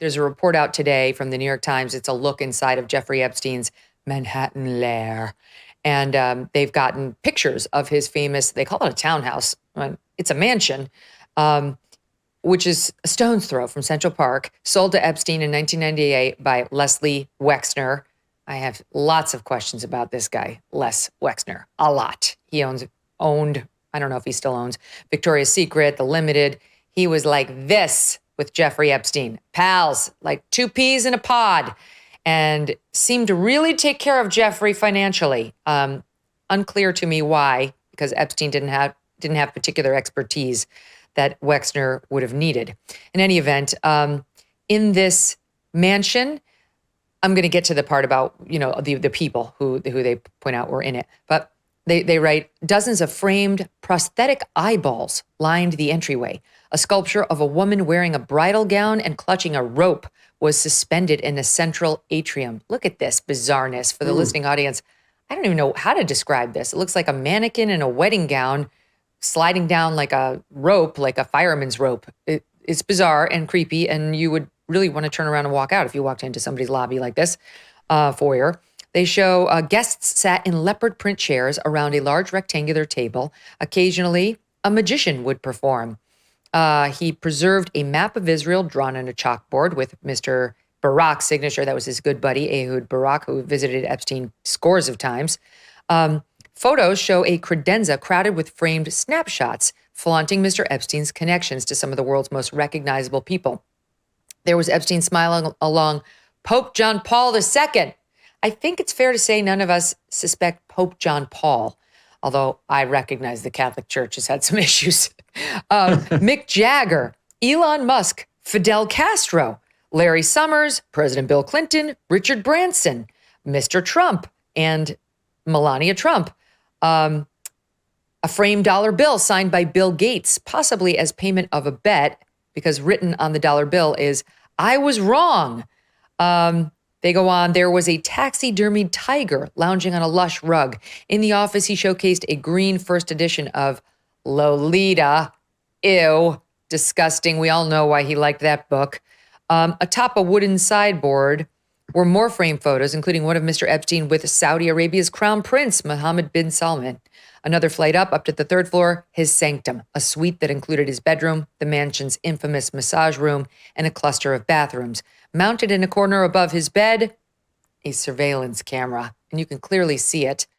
There's a report out today from the New York Times. It's a look inside of Jeffrey Epstein's Manhattan lair. And they've gotten pictures of his famous, they call it a townhouse. It's a mansion, which is a stone's throw from Central Park, sold to Epstein in 1998 by Leslie Wexner. I have lots of questions about this guy, Les Wexner, a lot. He owned, I don't know if he still owns, Victoria's Secret, The Limited. He was like this with Jeffrey Epstein, pals, like two peas in a pod, and seemed to really take care of Jeffrey financially. Unclear to me why, because Epstein didn't have particular expertise that Wexner would have needed. In any event, in this mansion, I'm going to get to the part about, the people who they point out were in it. But they write, dozens of framed prosthetic eyeballs lined the entryway. A sculpture of a woman wearing a bridal gown and clutching a rope was suspended in a central atrium. Look at this bizarreness for the listening audience. I don't even know how to describe this. It looks like a mannequin in a wedding gown sliding down like a rope, like a fireman's rope. It's bizarre and creepy, and you would really want to turn around and walk out if you walked into somebody's lobby like this, foyer. They show guests sat in leopard print chairs around a large rectangular table. Occasionally, a magician would perform. He preserved a map of Israel drawn on a chalkboard with Mr. Barak's signature. That was his good buddy, Ehud Barak, who visited Epstein scores of times. Photos show a credenza crowded with framed snapshots flaunting Mr. Epstein's connections to some of the world's most recognizable people. There was Epstein smiling along Pope John Paul II. I think it's fair to say none of us suspect Pope John Paul, although I recognize the Catholic Church has had some issues. Mick Jagger, Elon Musk, Fidel Castro, Larry Summers, President Bill Clinton, Richard Branson, Mr. Trump, and Melania Trump. A framed dollar bill signed by Bill Gates, possibly as payment of a bet, because written on the dollar bill is, I was wrong. They go on, there was a taxidermied tiger lounging on a lush rug. In the office, he showcased a green first edition of Lolita. Ew, disgusting. We all know why he liked that book. Atop a wooden sideboard were more framed photos, including one of Mr. Epstein with Saudi Arabia's crown prince, Mohammed bin Salman. Another flight up to the third floor, his sanctum, a suite that included his bedroom, the mansion's infamous massage room, and a cluster of bathrooms. Mounted in a corner above his bed, a surveillance camera, and you can clearly see it.